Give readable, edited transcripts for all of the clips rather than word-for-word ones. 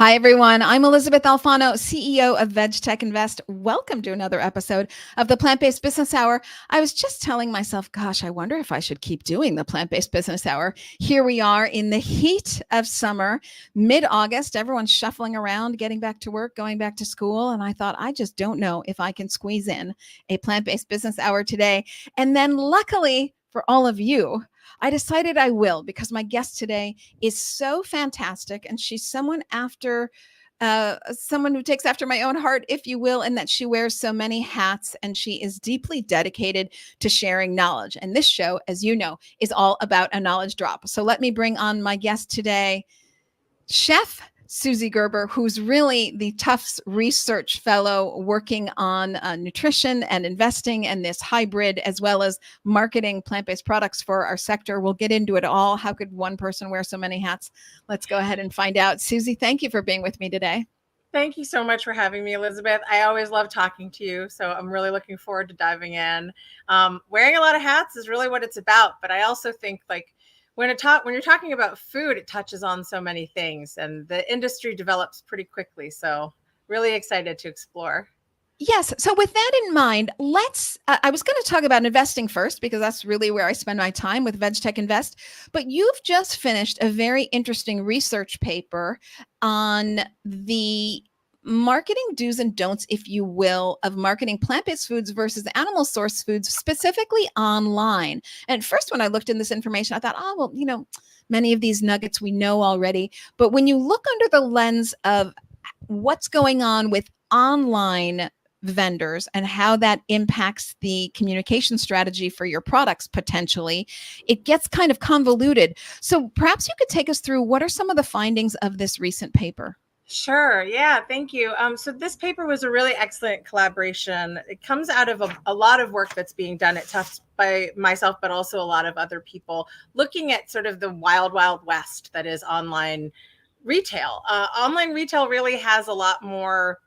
Hi, everyone. I'm Elysabeth Alfano, CEO of VegTech Invest. Welcome to another episode of the Plant-Based Business Hour. I was just telling myself, gosh, I wonder if I should keep doing the Plant-Based Business Hour. Here we are in the heat of summer, mid-August. Everyone's shuffling around, getting back to work, going back to school. And I thought, I just don't know if I can squeeze in a Plant-Based Business Hour today. And then luckily for all of you, I decided I will, because my guest today is so fantastic, and she's someone who takes after my own heart, if you will, in that she wears so many hats and she is deeply dedicated to sharing knowledge. And this show, as you know, is all about a knowledge drop. So let me bring on my guest today, Chef Suzi Gerber, who's really the Tufts Research Fellow working on nutrition and investing and this hybrid, as well as marketing plant-based products for our sector. We'll get into it all. How could one person wear so many hats? Let's go ahead and find out. Suzi, thank you for being with me today. Thank you so much for having me, Elizabeth. I always love talking to you, so I'm really looking forward to diving in. Wearing a lot of hats is really what it's about, but I also think when you're talking about food, it touches on so many things, and the industry develops pretty quickly. So really excited to explore. Yes. So with that in mind, I was going to talk about investing first, because that's really where I spend my time with VegTech Invest. But you've just finished a very interesting research paper on the marketing do's and don'ts, if you will, of marketing plant-based foods versus animal source foods, specifically online. And first, when I looked in this information, I thought, oh, well, many of these nuggets we know already. But when you look under the lens of what's going on with online vendors and how that impacts the communication strategy for your products, potentially, it gets kind of convoluted. So perhaps you could take us through what are some of the findings of this recent paper? Sure. Yeah. Thank you. So this paper was a really excellent collaboration. It comes out of a lot of work that's being done at Tufts by myself, but also a lot of other people, looking at sort of the wild, wild west that is online retail. Online retail really has a lot more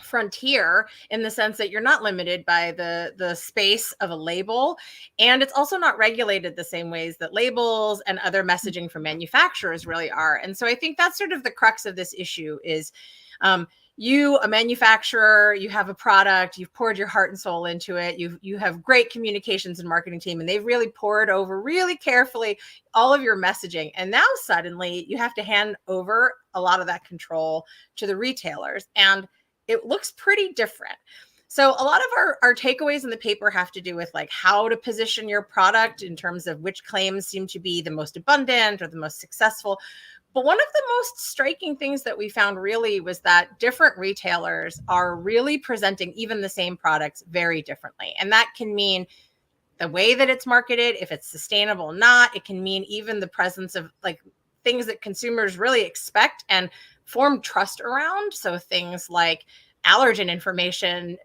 frontier in the sense that you're not limited by the space of a label, and it's also not regulated the same ways that labels and other messaging from manufacturers really are. And so I think that's sort of the crux of this issue is you, a manufacturer, you have a product, you've poured your heart and soul into it, you have great communications and marketing team, and they've really poured over really carefully all of your messaging, and now suddenly you have to hand over a lot of that control to the retailers, and it looks pretty different. So a lot of our takeaways in the paper have to do with how to position your product in terms of which claims seem to be the most abundant or the most successful. But one of the most striking things that we found really was that different retailers are really presenting even the same products very differently. And that can mean the way that it's marketed, if it's sustainable or not. It can mean even the presence of things that consumers really expect and form trust around. So things like allergen information,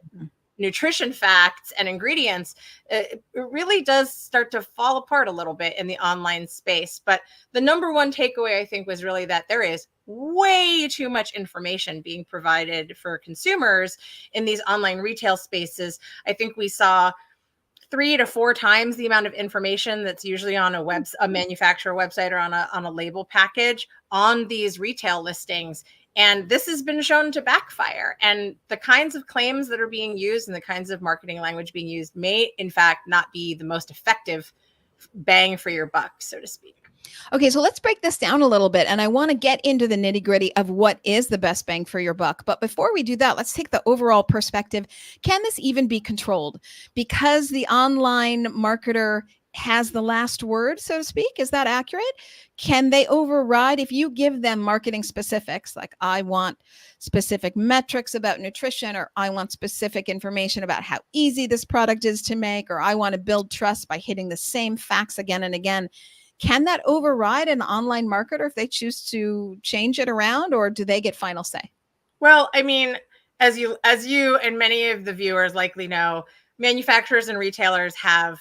nutrition facts, and ingredients, it really does start to fall apart a little bit in the online space. But the number one takeaway, I think, was really that there is way too much information being provided for consumers in these online retail spaces. I think we saw 3 to 4 times the amount of information that's usually on a manufacturer website or on a label package on these retail listings. And this has been shown to backfire. And the kinds of claims that are being used and the kinds of marketing language being used may, in fact, not be the most effective bang for your buck, so to speak. Okay, so let's break this down a little bit. And I want to get into the nitty-gritty of what is the best bang for your buck. But before we do that, let's take the overall perspective. Can this even be controlled? Because the online marketer has the last word, so to speak. Is that accurate? Can they override if you give them marketing specifics, like I want specific metrics about nutrition, or I want specific information about how easy this product is to make, or I want to build trust by hitting the same facts again and again? Can that override an online marketer if they choose to change it around, or do they get final say? Well, I mean, as you and many of the viewers likely know, manufacturers and retailers have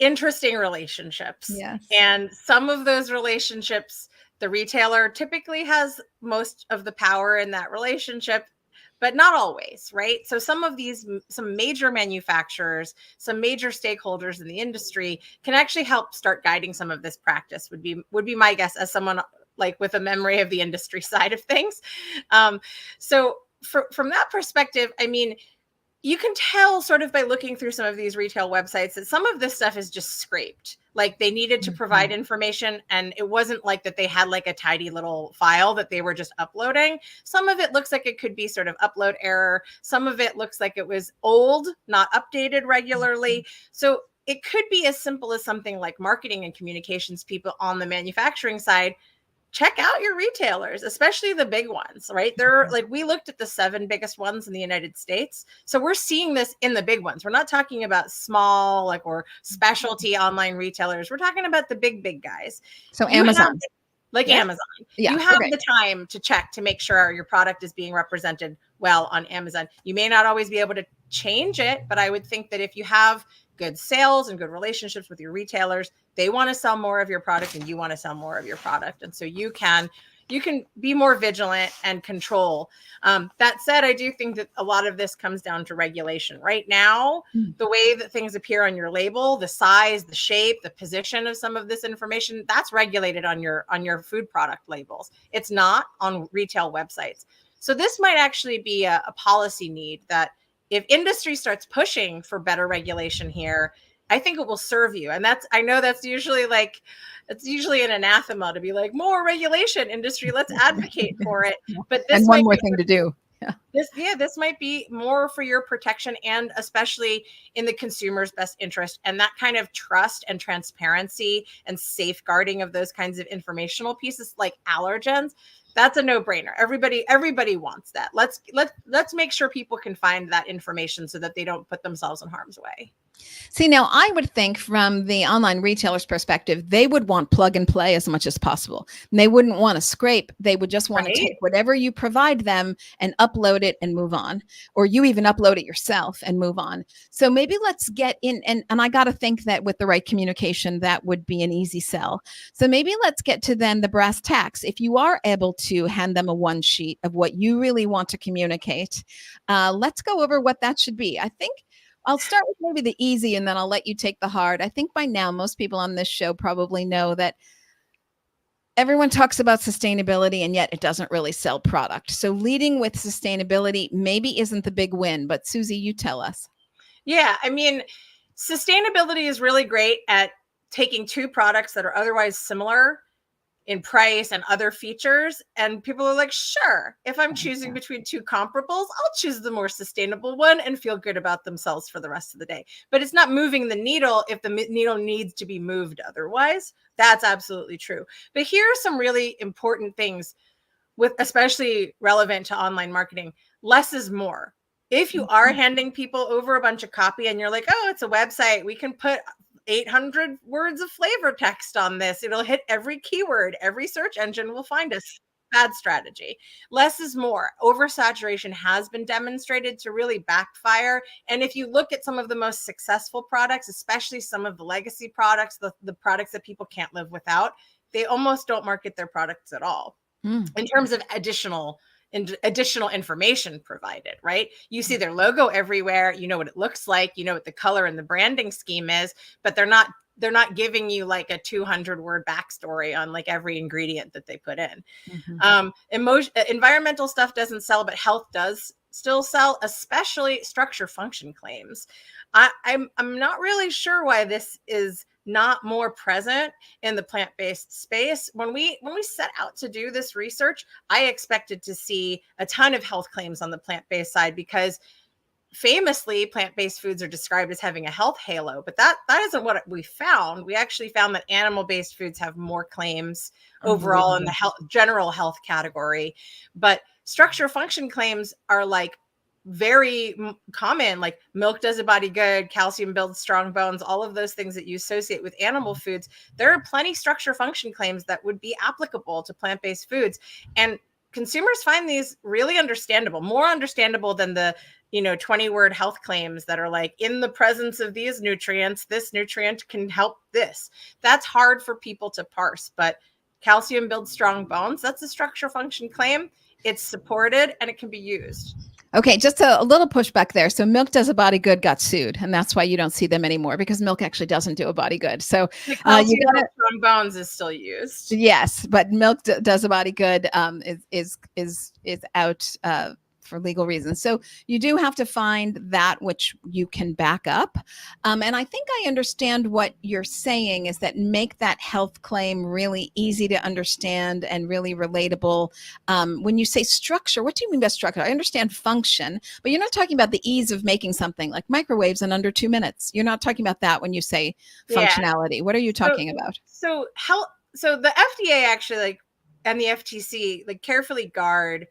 interesting relationships. Yes. And some of those relationships, the retailer typically has most of the power in that relationship, but not always, right? So some major manufacturers, some major stakeholders in the industry can actually help start guiding some of this practice, would be my guess, as someone like with a memory of the industry side of things. So from that perspective, I mean, you can tell sort of by looking through some of these retail websites that some of this stuff is just scraped. Like they needed to provide information, and it wasn't like that they had like a tidy little file that they were just uploading. Some of it looks like it could be sort of upload error. Some of it looks like it was old, not updated regularly. So it could be as simple as something like marketing and communications people on the manufacturing side. Check out your retailers, especially the big ones, right? They're like, we looked at the 7 biggest ones in the United States. So we're seeing this in the big ones. We're not talking about small, like, or specialty online retailers. We're talking about the big guys. So Amazon. Amazon. Yeah. You have the time to check to make sure your product is being represented well on Amazon. You may not always be able to change it, but I would think that if you have good sales and good relationships with your retailers, they want to sell more of your product and you want to sell more of your product. And so you can be more vigilant and control. That said, I do think that a lot of this comes down to regulation. Right now, the way that things appear on your label, the size, the shape, the position of some of this information, that's regulated on your food product labels. It's not on retail websites. So this might actually be a policy need that if industry starts pushing for better regulation here, I think it will serve you. And I know that's usually an anathema to be like, more regulation, industry, let's advocate for it. But this one more thing to do. This might be more for your protection and especially in the consumer's best interest. And that kind of trust and transparency and safeguarding of those kinds of informational pieces like allergens, that's a no-brainer. Everybody wants that. Let's make sure people can find that information so that they don't put themselves in harm's way. See, now I would think from the online retailer's perspective, they would want plug and play as much as possible. And they wouldn't want to scrape. They would just want to take whatever you provide them and upload it and move on. Or you even upload it yourself and move on. So maybe let's get in. And I got to think that with the right communication, that would be an easy sell. So maybe let's get to then the brass tacks. If you are able to hand them a one sheet of what you really want to communicate, let's go over what that should be. I think I'll start with maybe the easy and then I'll let you take the hard. I think by now, most people on this show probably know that everyone talks about sustainability and yet it doesn't really sell product. So leading with sustainability maybe isn't the big win, but Suzi, you tell us. Yeah, I mean, sustainability is really great at taking 2 products that are otherwise similar in price and other features. And people are like, sure, if I'm choosing between 2 comparables, I'll choose the more sustainable one and feel good about themselves for the rest of the day. But it's not moving the needle if the needle needs to be moved otherwise. That's absolutely true. But here are some really important things with especially relevant to online marketing. Less is more. If you are handing people over a bunch of copy and you're like, oh, it's a website, we can put 800 words of flavor text on this. It'll hit every keyword. Every search engine will find us. Bad strategy. Less is more. Oversaturation has been demonstrated to really backfire. And if you look at some of the most successful products, especially some of the legacy products, the products that people can't live without, they almost don't market their products at all in terms of additional information provided, right? You see their logo everywhere. You know what it looks like. You know what the color and the branding scheme is, but they're not giving you like a 200-word backstory on like every ingredient that they put in. Environmental stuff doesn't sell, but health does still sell, especially structure function claims. I'm not really sure why this is not more present in the plant-based space. When we set out to do this research, I expected to see a ton of health claims on the plant-based side because famously plant-based foods are described as having a health halo, but that isn't what we found. We actually found that animal-based foods have more claims overall in the general health category, but structure function claims are like very common, like milk does a body good, calcium builds strong bones, all of those things that you associate with animal foods. There are plenty structure function claims that would be applicable to plant-based foods. And consumers find these really understandable, more understandable than the 20-word health claims that are like, in the presence of these nutrients, this nutrient can help this. That's hard for people to parse, but calcium builds strong bones, that's a structure function claim. It's supported and it can be used. Okay, just a little pushback there. So Milk Does a Body Good got sued, and that's why you don't see them anymore, because Milk actually doesn't do a body good. So The you calcium got to, strong bones is still used. yes, but Does a Body Good is out for legal reasons. So you do have to find that which you can back up. And I think I understand what you're saying is that make that health claim really easy to understand and really relatable. When you say structure, what do you mean by structure? I understand function, but you're not talking about the ease of making something like microwaves in under 2 minutes. You're not talking about that when you say Yeah. functionality. What are you talking about? So the FDA actually, like, and the FTC, like, carefully guard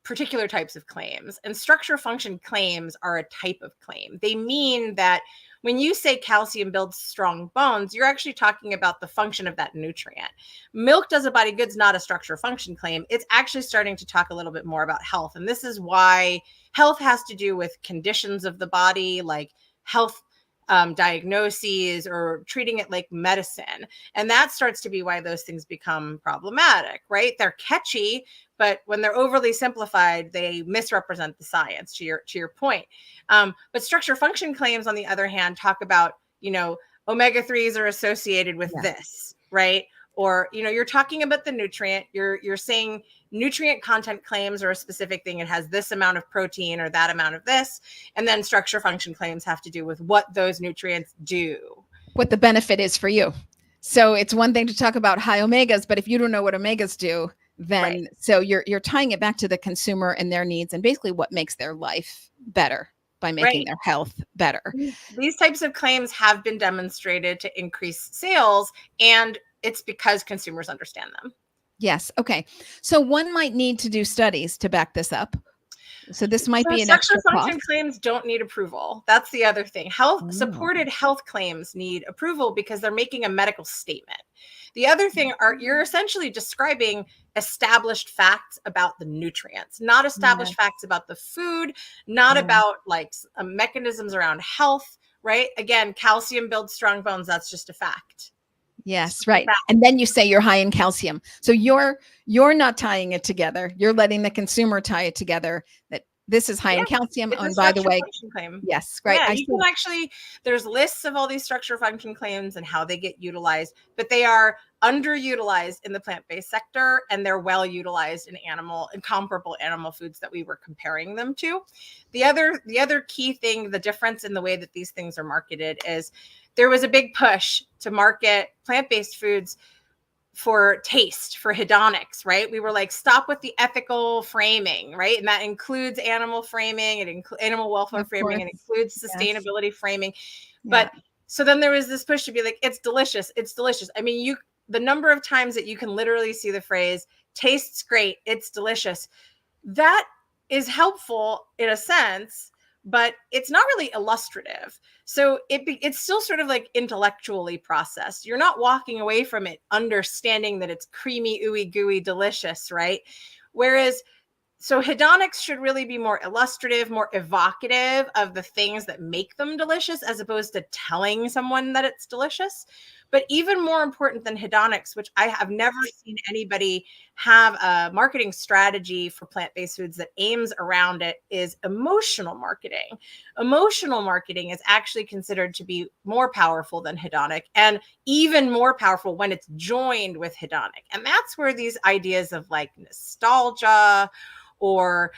particular types of claims, and structure function claims are a type of claim. They mean that when you say calcium builds strong bones, you're actually talking about the function of that nutrient. Milk Does a Body Good's not a structure function claim. It's actually starting to talk a little bit more about health. And this is why health has to do with conditions of the body, like health diagnoses, or treating it like medicine. And that starts to be why those things become problematic, right? They're catchy, but when they're overly simplified, they misrepresent the science, to your point. But structure function claims, on the other hand, talk about, omega-3s are associated with this, right? Or, you're talking about the nutrient, you're saying nutrient content claims are a specific thing. It has this amount of protein or that amount of this. And then structure function claims have to do with what those nutrients do. What the benefit is for you. So it's one thing to talk about high omegas, but if you don't know what omegas do, then Right. So you're tying it back to the consumer and their needs and basically what makes their life better by making Right. their health better. These types of claims have been demonstrated to increase sales, and it's because consumers understand them. Yes. Okay. So one might need to do studies to back this up. So this might be an Structure extra function cost. claims don't need approval. That's the other thing. Supported health claims need approval because they're making a medical statement. The other thing are, you're essentially describing established facts about the nutrients, not established facts about the food, not about like mechanisms around health, right? Again, calcium builds strong bones. That's just a fact. Yes, right. And then you say you're high in calcium. So you're not tying it together. You're letting the consumer tie it together that this is high in calcium. And by the way, claim. Yes, right. Yeah, you can actually, there's lists of all these structure function claims and how they get utilized, but they are underutilized in the plant-based sector, and they're well utilized in comparable animal foods that we were comparing them to. The other key thing, the difference in the way that these things are marketed, is there was a big push to market plant-based foods for taste, for hedonics, right? We were like, stop with the ethical framing, right? And that includes animal framing, it includes animal welfare framing, it includes sustainability framing. But so then there was this push to be like, it's delicious, it's delicious. I mean, the number of times that you can literally see the phrase, tastes great, it's delicious, that is helpful in a sense, but it's not really illustrative. So it's still sort of like intellectually processed. You're not walking away from it understanding that it's creamy, ooey gooey, delicious, right? Whereas, so hedonics should really be more illustrative, more evocative of the things that make them delicious, as opposed to telling someone that it's delicious. But even more important than hedonics, which I have never seen anybody have a marketing strategy for plant-based foods that aims around it, is emotional marketing. Emotional marketing is actually considered to be more powerful than hedonic, and even more powerful when it's joined with hedonic. And that's where these ideas of like nostalgia, or,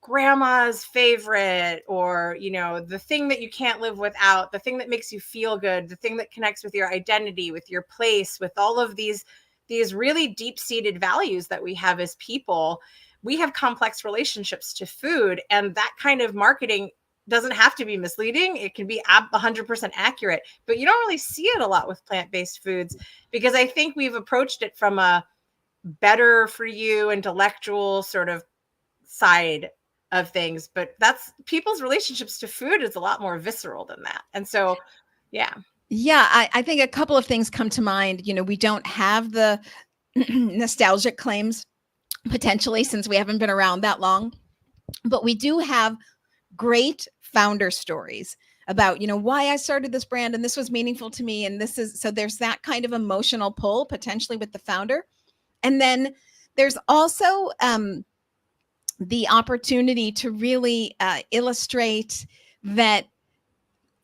grandma's favorite, or, the thing that you can't live without, the thing that makes you feel good, the thing that connects with your identity, with your place, with all of these really deep-seated values that we have as people. We have complex relationships to food, and that kind of marketing doesn't have to be misleading. It can be 100% accurate, but you don't really see it a lot with plant-based foods, because I think we've approached it from a better for you, intellectual sort of side of things, but that's people's relationships to food is a lot more visceral than that. And so, yeah. I think a couple of things come to mind. We don't have the nostalgic claims potentially, since we haven't been around that long, but we do have great founder stories about, why I started this brand and this was meaningful to me. And so there's that kind of emotional pull potentially with the founder. And then there's also, the opportunity to really illustrate that.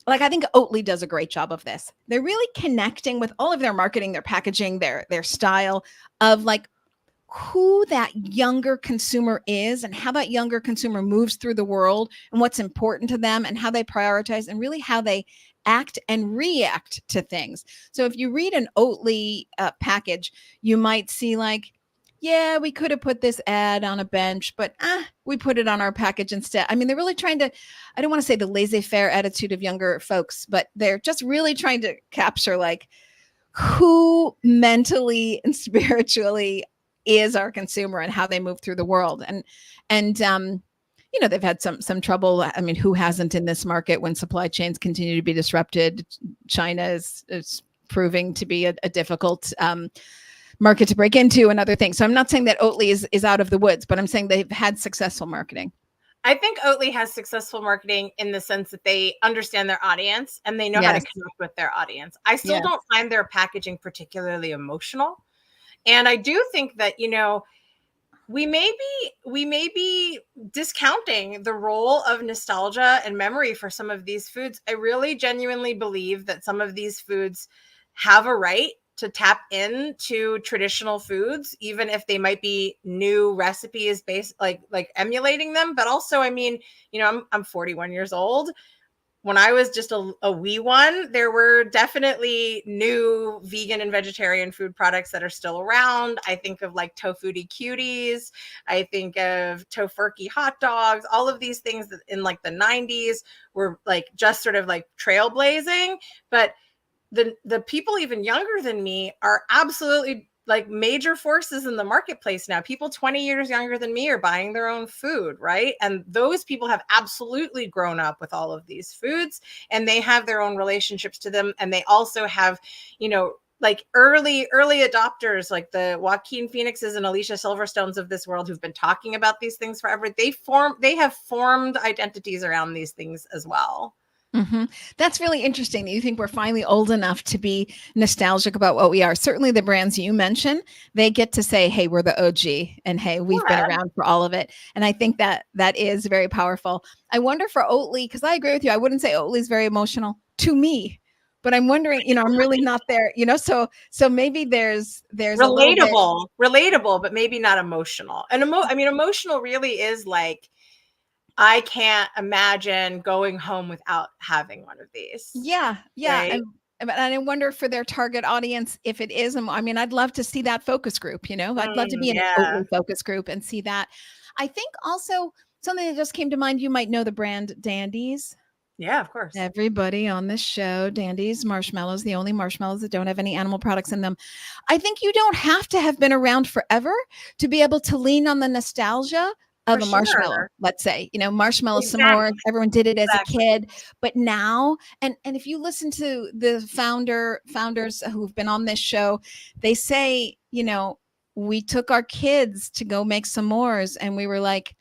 Like, I think Oatly does a great job of this. They're really connecting with all of their marketing, their packaging, their style of like who that younger consumer is and how that younger consumer moves through the world and what's important to them and how they prioritize and really how they act and react to things. So if you read an Oatly package, you might see like, yeah, we could have put this ad on a bench, but we put it on our package instead. I mean, they're really trying to, I don't want to say the laissez-faire attitude of younger folks, but they're just really trying to capture like who mentally and spiritually is our consumer and how they move through the world. And you know, they've had some trouble. I mean, who hasn't in this market when supply chains continue to be disrupted? China is proving to be a difficult market to break into and other things. So I'm not saying that Oatly is out of the woods, but I'm saying they've had successful marketing. I think Oatly has successful marketing in the sense that they understand their audience and they know how to connect with their audience. I still don't find their packaging particularly emotional. And I do think that, you know, we may be discounting the role of nostalgia and memory for some of these foods. I really genuinely believe that some of these foods have a right to tap into traditional foods, even if they might be new recipes based like emulating them. But also, I mean, you know, I'm 41 years old. When I was just a wee one, there were definitely new vegan and vegetarian food products that are still around. I think of like Tofutti Cuties. I think of Tofurkey hot dogs. All of these things that in like the 90s were like just sort of like trailblazing. But the people even younger than me are absolutely like major forces in the marketplace now. People 20 years younger than me are buying their own food, right? And those people have absolutely grown up with all of these foods and they have their own relationships to them. And they also have, you know, like early adopters, like the Joaquin Phoenixes and Alicia Silverstones of this world who've been talking about these things forever. They have formed identities around these things as well. Mm-hmm. That's really interesting that you think we're finally old enough to be nostalgic about what we are. Certainly the brands you mentioned, they get to say, hey, we're the OG and hey, we've been around for all of it. And I think that is very powerful. I wonder for Oatly, because I agree with you, I wouldn't say Oatly is very emotional to me, but I'm wondering, you know, I'm really not there, you know, so maybe there's relatable, but maybe not emotional. And I mean, emotional really is like, I can't imagine going home without having one of these. Yeah. Right? And I wonder for their target audience, if it is, I mean, I'd love to see that focus group, you know, I'd love to be in an Oatly focus group and see that. I think also something that just came to mind, you might know the brand Dandies. Yeah, of course. Everybody on this show, Dandies marshmallows, the only marshmallows that don't have any animal products in them. I think you don't have to have been around forever to be able to lean on the nostalgia of a marshmallow, let's say, you know, marshmallow s'mores. Everyone did it as a kid, but now, and if you listen to the founders who've been on this show, they say, you know, we took our kids to go make s'mores and we were like,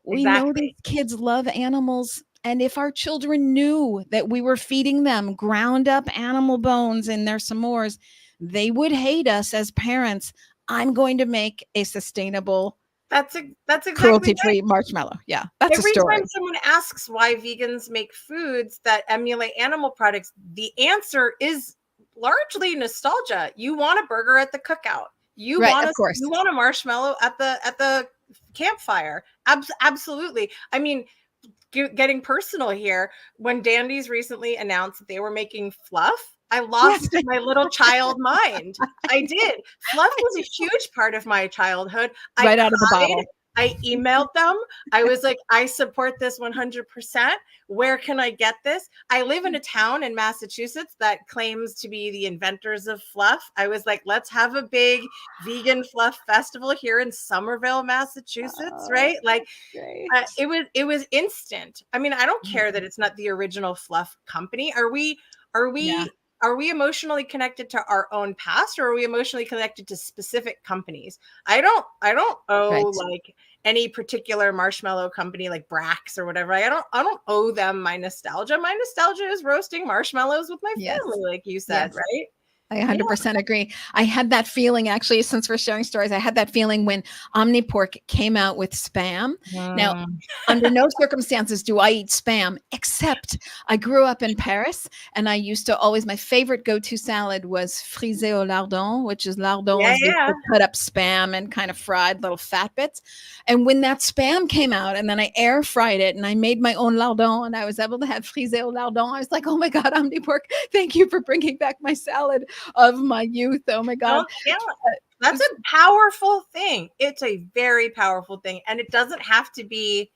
we know these kids love animals. And if our children knew that we were feeding them ground up animal bones in their s'mores, they would hate us as parents. I'm going to make a sustainable that's exactly cruelty-free marshmallow. Yeah, that's every a story. time someone asks why vegans make foods that emulate animal products, the answer is largely nostalgia. You want a burger at the cookout. You want a marshmallow at the campfire. Absolutely. I mean, getting personal here, when Dandies recently announced that they were making fluff, I lost my little child mind. I did. Fluff was a huge part of my childhood. Right out of the bottle. I emailed them. I was like, I support this 100%. Where can I get this? I live in a town in Massachusetts that claims to be the inventors of fluff. I was like, let's have a big vegan fluff festival here in Somerville, Massachusetts, right? Like, it was instant. I mean, I don't care that it's not the original fluff company. Are we emotionally connected to our own past, or are we emotionally connected to specific companies? I don't owe like any particular marshmallow company like Brax or whatever. I don't owe them my nostalgia. My nostalgia is roasting marshmallows with my family, like you said, right? I 100% agree. I had that feeling, actually, since we're sharing stories, I had that feeling when Omnipork came out with Spam. Now, Mm. under no circumstances do I eat Spam, except I grew up in Paris, and I used to always, my favorite go-to salad was frisé au lardon, which is lardons, Yeah. the cut up Spam and kind of fried little fat bits. And when that Spam came out, and then I air fried it, and I made my own lardon, and I was able to have frisé au lardon, I was like, oh my God, Omnipork, thank you for bringing back my salad of my youth. Oh my God. Yeah. That's a powerful thing. It's a very powerful thing. And it doesn't have to be,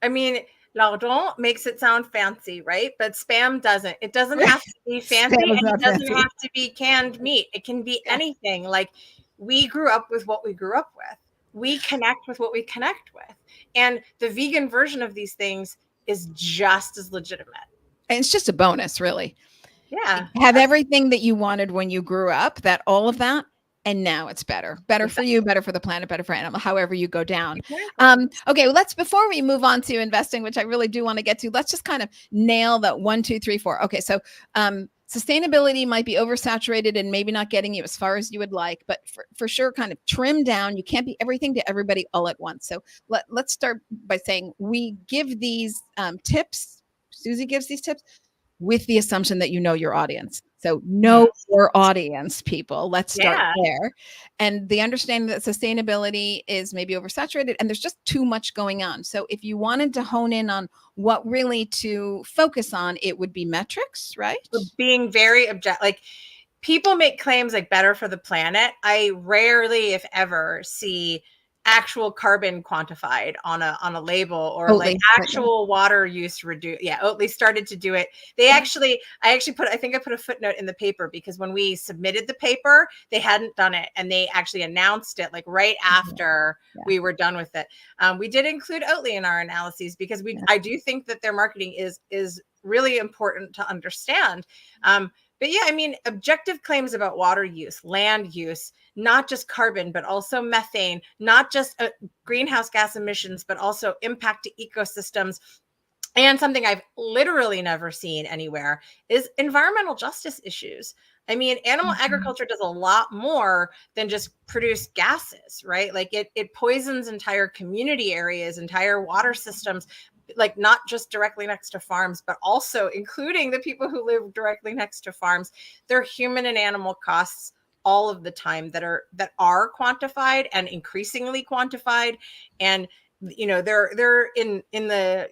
I mean, lardon makes it sound fancy, right? But Spam doesn't. It doesn't have to be fancy, Spam is and it not doesn't fancy. have to be canned meat. It can be anything. Like, we grew up with what we grew up with. We connect with what we connect with. And the vegan version of these things is just as legitimate. And it's just a bonus, really. Yeah. Have everything that you wanted when you grew up, that all of that, and now it's better for you, better for the planet, better for animal, however you go down. Okay, well, before we move on to investing, which I really do want to get to, let's just kind of nail that 1, 2, 3, 4. Okay, so sustainability might be oversaturated and maybe not getting you as far as you would like, but for sure, kind of trim down. You can't be everything to everybody all at once. So let's start by saying we give these tips. Suzi gives these tips with the assumption that you know your audience. So know your audience, people. Let's start there. And the understanding that sustainability is maybe oversaturated and there's just too much going on. So if you wanted to hone in on what really to focus on, it would be metrics, right? Being very objective. Like, people make claims like better for the planet. I rarely, if ever, see actual carbon quantified on a label, or Oatly, like actual water use reduced. Yeah, Oatly started to do it. They actually, I think I put a footnote in the paper because when we submitted the paper, they hadn't done it, and they actually announced it like right after we were done with it. We did include Oatly in our analyses because I do think that their marketing is really important to understand. But yeah, I mean, objective claims about water use, land use, not just carbon, but also methane, not just greenhouse gas emissions, but also impact to ecosystems. And something I've literally never seen anywhere is environmental justice issues. I mean, animal agriculture does a lot more than just produce gases, right? Like it poisons entire community areas, entire water systems, like not just directly next to farms, but also including the people who live directly next to farms. There are human and animal costs all of the time that are quantified and increasingly quantified. And you know, they're in the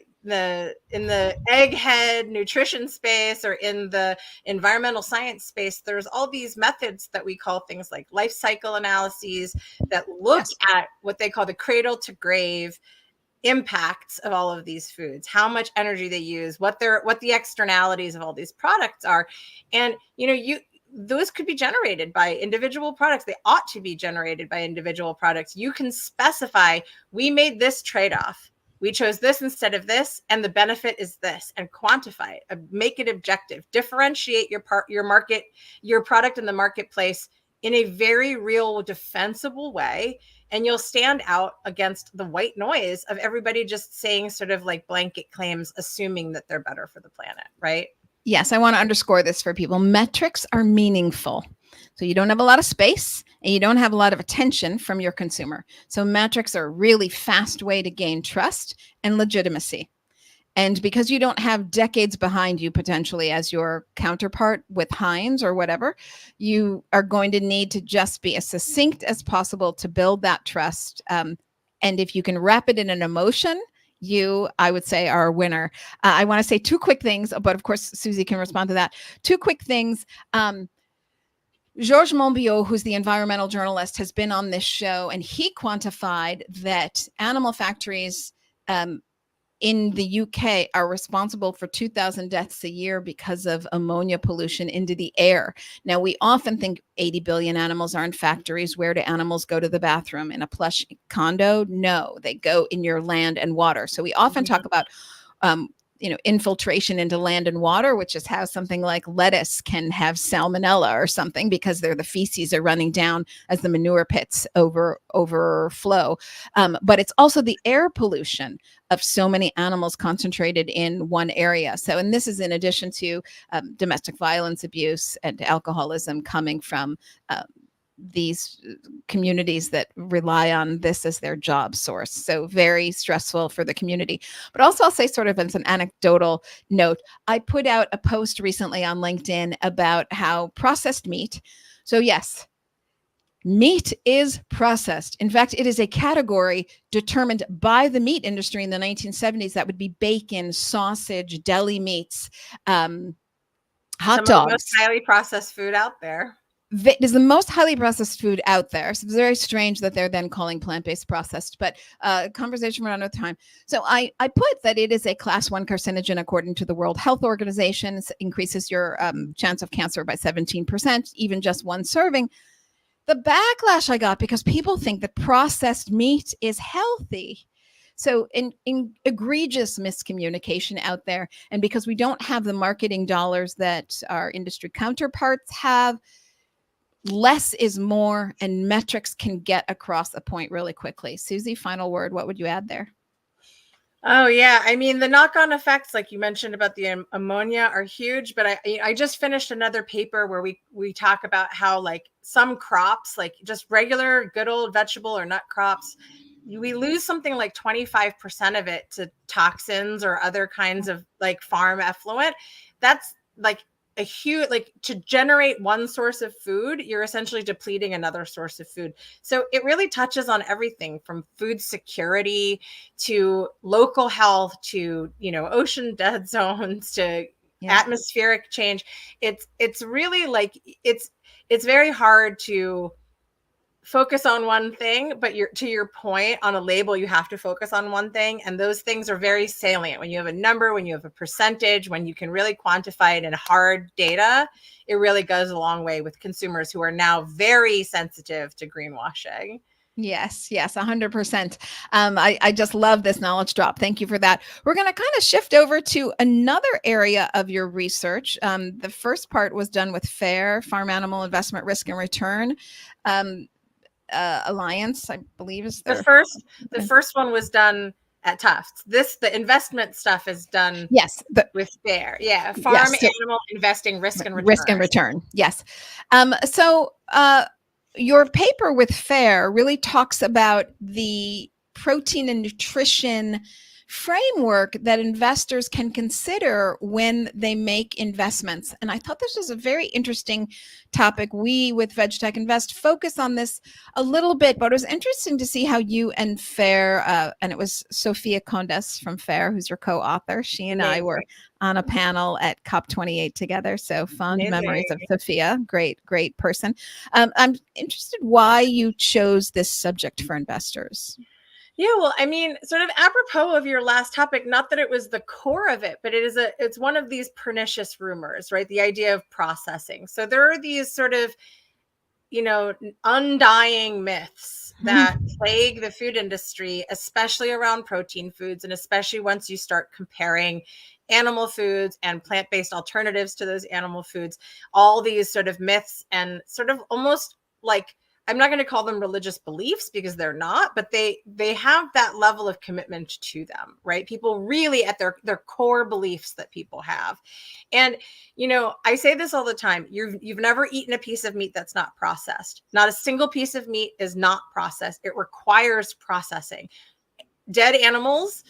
egghead nutrition space or in the environmental science space. There's all these methods that we call things like life cycle analyses that look at what they call the cradle to grave impacts of all of these foods, how much energy they use, what the externalities of all these products are. And you know, those could be generated by individual products. They ought to be generated by individual products. You can specify, we made this trade-off, we chose this instead of this, and the benefit is this, and quantify it, make it objective, differentiate your product in the marketplace in a very real, defensible way, and you'll stand out against the white noise of everybody just saying sort of like blanket claims, assuming that they're better for the planet, right? Yes, I want to underscore this for people. Metrics are meaningful. So you don't have a lot of space and you don't have a lot of attention from your consumer. So metrics are a really fast way to gain trust and legitimacy. And because you don't have decades behind you potentially as your counterpart with Heinz or whatever, you are going to need to just be as succinct as possible to build that trust. And if you can wrap it in an emotion, you, I would say, are a winner. I want to say 2 quick things, but of course, Suzi can respond to that. 2 quick things. Georges Monbiot, who's the environmental journalist, has been on this show, and he quantified that animal factories in the UK are responsible for 2,000 deaths a year because of ammonia pollution into the air. Now, we often think 80 billion animals are in factories. Where do animals go to the bathroom? In a plush condo? No, they go in your land and water. So we often talk about infiltration into land and water, which is how something like lettuce can have salmonella or something, because the feces are running down as the manure pits overflow. But it's also the air pollution of so many animals concentrated in one area. So, and this is in addition to domestic violence, abuse, and alcoholism coming from these communities that rely on this as their job source. So very stressful for the community. But also, I'll say, sort of as an anecdotal note, I put out a post recently on LinkedIn about how processed meat. So yes, meat is processed. In fact, it is a category determined by the meat industry in the 1970s. That would be bacon, sausage, deli meats, hot Some of dogs. the most highly processed food out there. It is the most highly processed food out there. So it's very strange that they're then calling plant-based processed, but conversation around with time. So I put that it is a class 1 carcinogen according to the World Health Organization. It increases your chance of cancer by 17%, even just one serving. The backlash I got, because people think that processed meat is healthy. So in egregious miscommunication out there. And because we don't have the marketing dollars that our industry counterparts have, less is more, and metrics can get across a point really quickly. Suzi, final word. What would you add there? Oh yeah, I mean, the knock-on effects, like you mentioned about the ammonia, are huge. But I just finished another paper where we talk about how, like, some crops, like just regular good old vegetable or nut crops, we lose something like 25% of it to toxins or other kinds of like farm effluent. That's like a huge, like, to generate one source of food, you're essentially depleting another source of food. So it really touches on everything from food security to local health to, ocean dead zones to atmospheric change. It's really like, it's very hard to focus on one thing, but to your point, on a label, you have to focus on one thing. And those things are very salient. When you have a number, when you have a percentage, when you can really quantify it in hard data, it really goes a long way with consumers who are now very sensitive to greenwashing. Yes, 100%. I just love this knowledge drop. Thank you for that. We're going to kind of shift over to another area of your research. The first part was done with FAIRR, Farm Animal Investment Risk and Return Alliance, I believe is the first one was done at Tufts. The investment stuff is done with FAIRR. Yeah, Farm Animal Investing Risk and Return. Risk and Return. Yes. So your paper with FAIRR really talks about the protein and nutrition framework that investors can consider when they make investments. And I thought this was a very interesting topic. We with VegTech Invest focus on this a little bit, but it was interesting to see how you and FAIRR, and it was Sophia Condes from FAIRR, who's your co-author. She and I were on a panel at COP28 together. So fond memories of Sophia. Great person. I'm interested why you chose this subject for investors. Yeah, well, I mean, sort of apropos of your last topic, not that it was the core of it, but it's one of these pernicious rumors, right? The idea of processing. So there are these sort of, undying myths that plague the food industry, especially around protein foods, and especially once you start comparing animal foods and plant-based alternatives to those animal foods. All these sort of myths and sort of almost like, I'm not going to call them religious beliefs because they're not, but they have that level of commitment to them, right? People really at their core beliefs that people have. And, I say this all the time. You've never eaten a piece of meat that's not processed. Not a single piece of meat is not processed. It requires processing. Dead animals,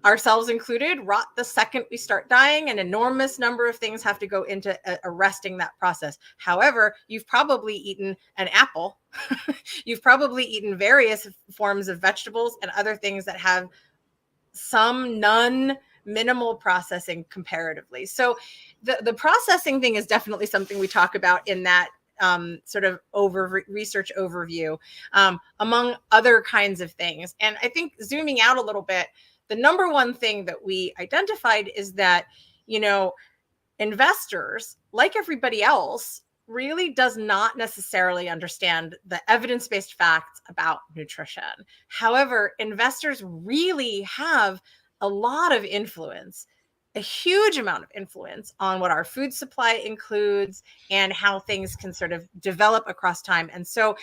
ourselves included, rot the second we start dying. An enormous number of things have to go into arresting that process. However, you've probably eaten an apple. You've probably eaten various forms of vegetables and other things that have some minimal processing comparatively. So the processing thing is definitely something we talk about in that sort of research overview, among other kinds of things. And I think zooming out a little bit, the number one thing that we identified is that, investors, like everybody else, really does not necessarily understand the evidence-based facts about nutrition. However, investors really have a lot of influence a huge amount of influence on what our food supply includes and how things can sort of develop across time. And so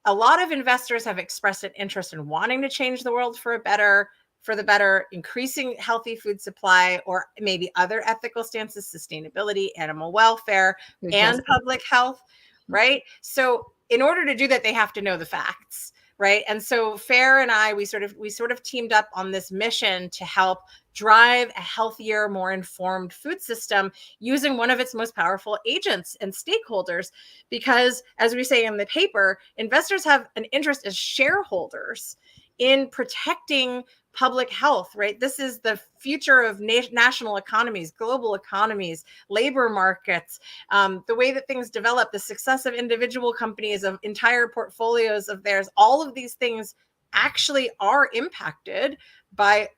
a lot of investors have expressed an interest in wanting to change the world for the better, increasing healthy food supply, or maybe other ethical stances, sustainability, animal welfare, and public health, right? So in order to do that, they have to know the facts, right? And so FAIRR and I, we sort of teamed up on this mission to help drive a healthier, more informed food system using one of its most powerful agents and stakeholders. Because as we say in the paper, investors have an interest as shareholders in protecting public health, right? This is the future of national economies, global economies, labor markets, the way that things develop, the success of individual companies, of entire portfolios of theirs, all of these things actually are impacted by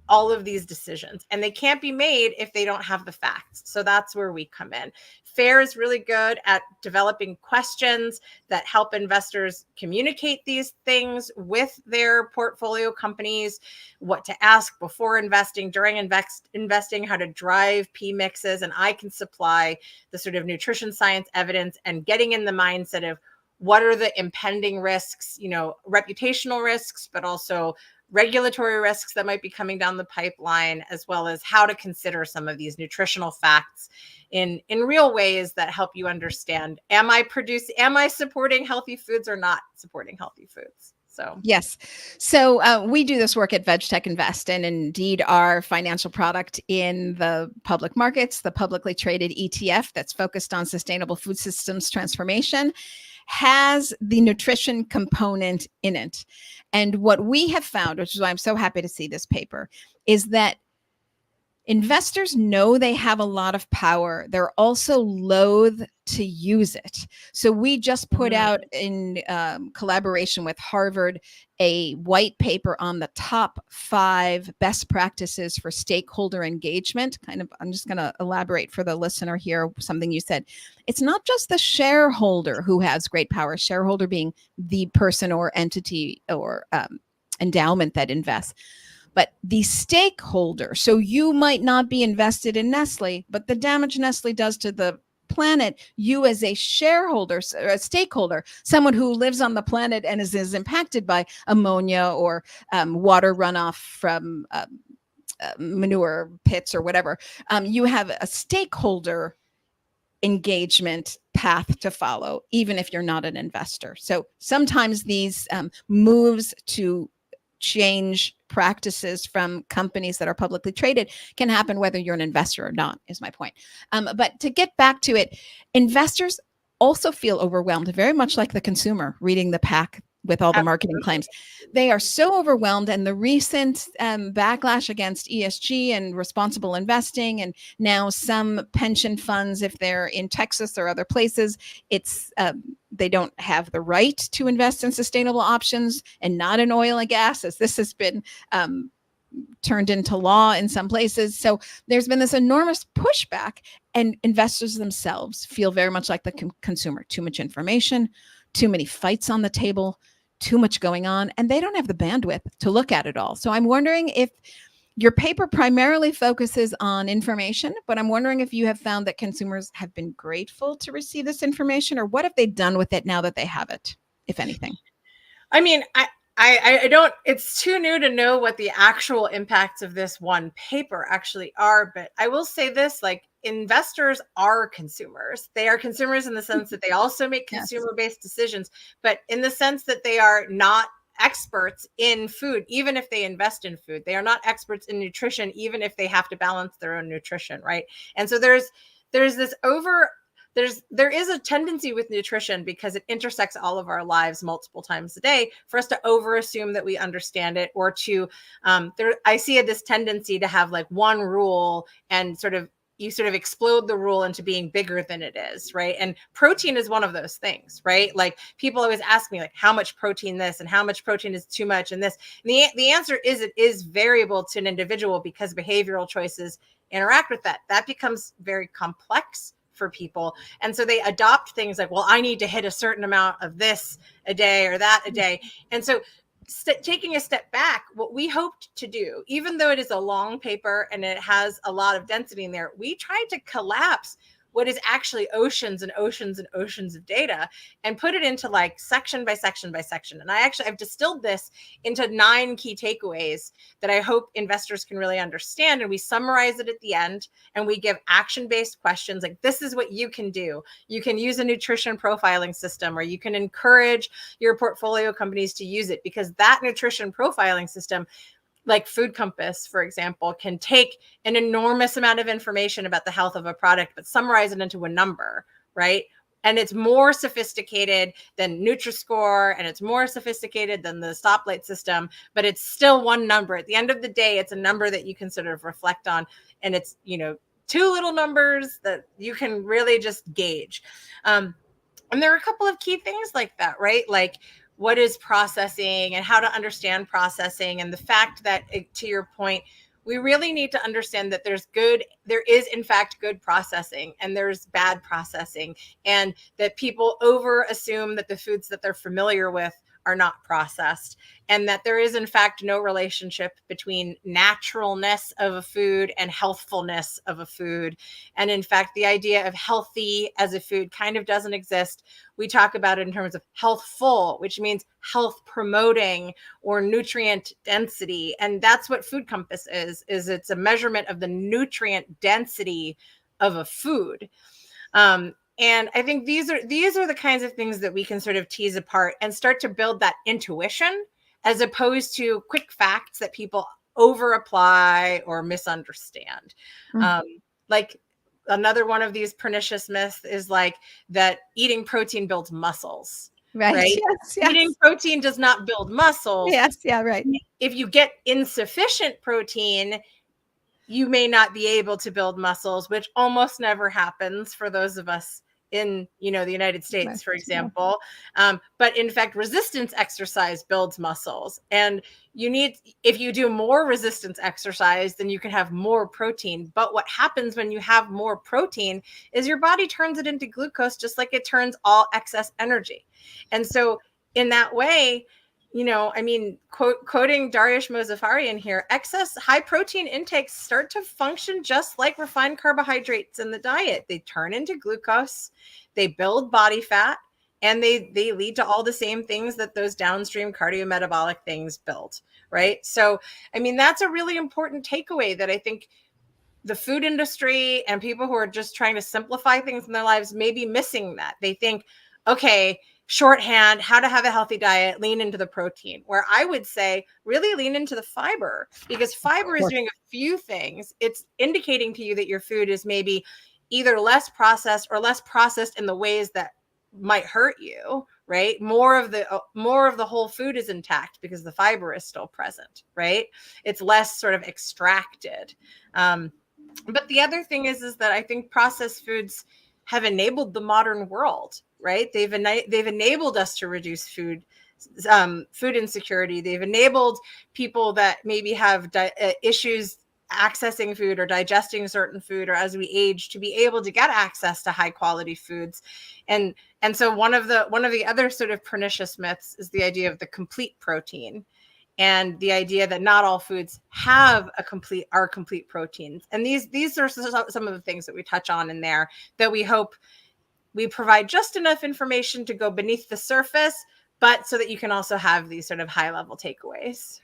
all of these decisions, and they can't be made if they don't have the facts. So that's where we come in. FAIRR is really good at developing questions that help investors communicate these things with their portfolio companies, what to ask before investing, during investing, how to drive P mixes. And I can supply the sort of nutrition science evidence and getting in the mindset of what are the impending risks, reputational risks, but also regulatory risks that might be coming down the pipeline, as well as how to consider some of these nutritional facts in real ways that help you understand, am I supporting healthy foods or not supporting healthy foods? So yes. So we do this work at VegTech Invest, and indeed our financial product in the public markets, the publicly traded ETF that's focused on sustainable food systems transformation, has the nutrition component in it. And what we have found, which is why I'm so happy to see this paper, is that investors know they have a lot of power. They're also loath to use it. So we just put out, in collaboration with Harvard, a white paper on the top 5 best practices for stakeholder engagement. I'm just going to elaborate for the listener here something you said. It's not just the shareholder who has great power, shareholder being the person or entity or endowment that invests, but the stakeholder. So you might not be invested in Nestle, but the damage Nestle does to the planet, you as a shareholder, a stakeholder, someone who lives on the planet and is impacted by ammonia or water runoff from manure pits or whatever, you have a stakeholder engagement path to follow, even if you're not an investor. So sometimes these moves to change practices from companies that are publicly traded can happen whether you're an investor or not, is my point. But to get back to it, investors also feel overwhelmed, very much like the consumer reading the pack with all the marketing claims. They are so overwhelmed, and the recent backlash against ESG and responsible investing, and now some pension funds, if they're in Texas or other places, it's they don't have the right to invest in sustainable options and not in oil and gas, as this has been turned into law in some places. So there's been this enormous pushback, and investors themselves feel very much like the consumer. Too much information, too many fights on the table, too much going on, and they don't have the bandwidth to look at it all. So I'm wondering if your paper primarily focuses on information, but I'm wondering if you have found that consumers have been grateful to receive this information, or what have they done with it now that they have it, if anything? I mean, I don't, it's too new to know what the actual impacts of this one paper actually are, but I will say this, like, investors are consumers. They are consumers in the sense that they also make consumer-based decisions, but in the sense that they are not experts in food, even if they invest in food. They are not experts in nutrition, even if they have to balance their own nutrition, right? And so there is a tendency with nutrition, because it intersects all of our lives multiple times a day, for us to over assume that we understand it, or to I see this tendency to have like one rule, and you explode the rule into being bigger than it is, right? And protein is one of those things, right? Like, people always ask me, like, how much protein this and how much protein is too much, and this. And the answer is, it is variable to an individual, because behavioral choices interact with that. That becomes very complex for people. And so they adopt things like, well, I need to hit a certain amount of this a day or that a day. And so taking a step back, what we hoped to do, even though it is a long paper and it has a lot of density in there, we tried to collapse what is actually oceans and oceans and oceans of data and put it into like section by section by section. And I've distilled this into 9 key takeaways that I hope investors can really understand. And we summarize it at the end, and we give action-based questions like, this is what you can do. You can use a nutrition profiling system, or you can encourage your portfolio companies to use it, because that nutrition profiling system, like Food Compass, for example, can take an enormous amount of information about the health of a product, but summarize it into a number, right? And it's more sophisticated than Nutri-Score, and it's more sophisticated than the stoplight system, but it's still one number. At the end of the day, it's a number that you can sort of reflect on. And it's, 2 little numbers that you can really just gauge. And there are a couple of key things like that, right? Like, what is processing and how to understand processing, and the fact that, to your point, we really need to understand that there is in fact good processing and there's bad processing, and that people over assume that the foods that they're familiar with are not processed, and that there is in fact no relationship between naturalness of a food and healthfulness of a food. And in fact, the idea of healthy as a food kind of doesn't exist. We talk about it in terms of healthful, which means health promoting or nutrient density. And that's what Food Compass is it's a measurement of the nutrient density of a food. And I think these are the kinds of things that we can sort of tease apart and start to build that intuition, as opposed to quick facts that people over apply or misunderstand. Like another one of these pernicious myths is like that eating protein builds muscles. Right? Yes. Eating protein does not build muscles. Yes. Yeah. Right. If you get insufficient protein, you may not be able to build muscles, which almost never happens for those of us in, the United States, for example. But in fact, resistance exercise builds muscles. And if you do more resistance exercise, then you can have more protein. But what happens when you have more protein is your body turns it into glucose, just like it turns all excess energy. And so in that way, quoting Dariush Mozaffarian here, excess high protein intakes start to function just like refined carbohydrates in the diet. They turn into glucose, they build body fat, and they lead to all the same things that those downstream cardiometabolic things build, right? So, that's a really important takeaway that I think the food industry and people who are just trying to simplify things in their lives may be missing that. They think, okay, shorthand, how to have a healthy diet, lean into the protein, where I would say really lean into the fiber, because fiber is doing a few things. It's indicating to you that your food is maybe either less processed or less processed in the ways that might hurt you, right? More of the whole food is intact because the fiber is still present, right? It's less sort of extracted. But the other thing is that I think processed foods have enabled the modern world, right? They've enabled us to reduce food insecurity. They've enabled people that maybe have issues accessing food or digesting certain food, or as we age, to be able to get access to high quality foods. And so one of the other sort of pernicious myths is the idea of the complete protein, and the idea that not all foods are complete proteins. And these are some of the things that we touch on in there, that we hope we provide just enough information to go beneath the surface, but so that you can also have these sort of high level takeaways.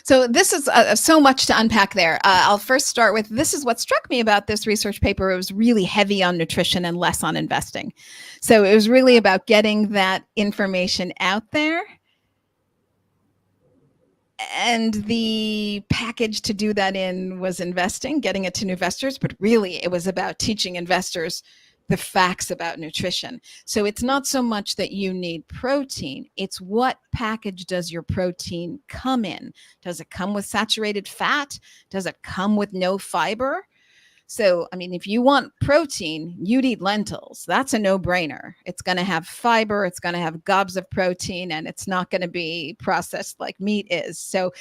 So this is so much to unpack there. I'll first start with, this is what struck me about this research paper. It was really heavy on nutrition and less on investing. So it was really about getting that information out there. And the package to do that in was investing, getting it to new investors, but really it was about teaching investors the facts about nutrition. So it's not so much that you need protein, it's what package does your protein come in? Does it come with saturated fat? Does it come with no fiber? So, if you want protein, you'd eat lentils. That's a no-brainer. It's going to have fiber, it's going to have gobs of protein, and it's not going to be processed like meat is. So,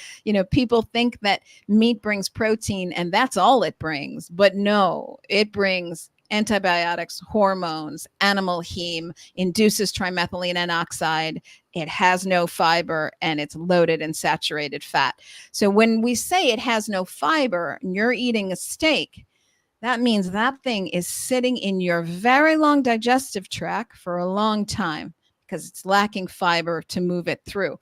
people think that meat brings protein and that's all it brings. But no, it brings antibiotics, hormones, animal heme, induces trimethylene N oxide. It has no fiber, and it's loaded in saturated fat. So when we say it has no fiber and you're eating a steak, that means that thing is sitting in your very long digestive tract for a long time because it's lacking fiber to move it through.